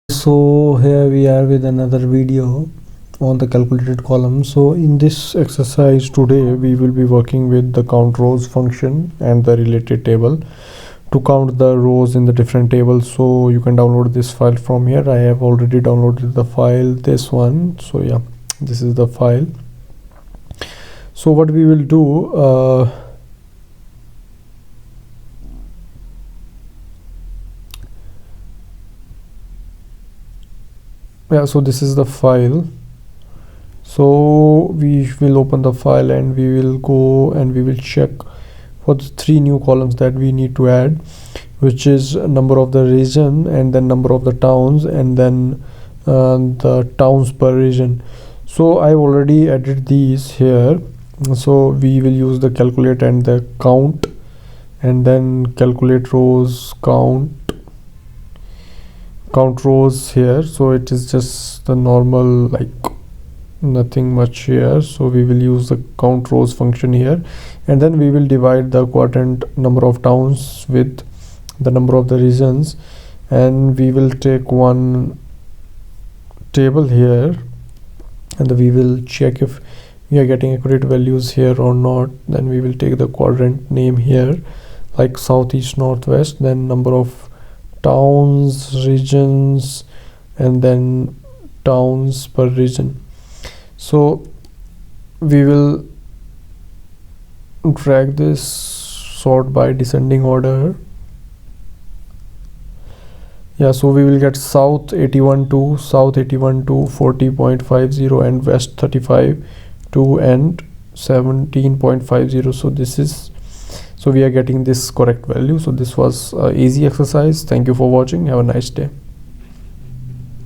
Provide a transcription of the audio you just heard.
So here we are with another video on the calculated column. So in this exercise today we will be working with the count rows function and the related table to count the rows in the different tables. So you can download this file from here. I have already downloaded the file, this one. So yeah, this is the file. So what we will do, so this is the file. So we will open the file and we will go and we will check for the three new columns that we need to add, which is number of the region and then number of the towns and then the towns per region. So I've already added these here. So we will use the calculate and the count and then calculate rows, count rows here. So it is just the normal, like nothing much here. So we will use the count rows function here, and then we will divide the quadrant number of towns with the number of the regions, and we will take one table here and we will check if we are getting accurate values here or not. Then we will take the quadrant name here, like southeast, northwest, then number of towns, regions, and then towns per region. So we will drag this sort by descending order. Yeah, so we will get south 81 to 40.50 and west 35 to and 17.50. So this is, so we are getting this correct value. So this was easy exercise. Thank you for watching. Have a nice day.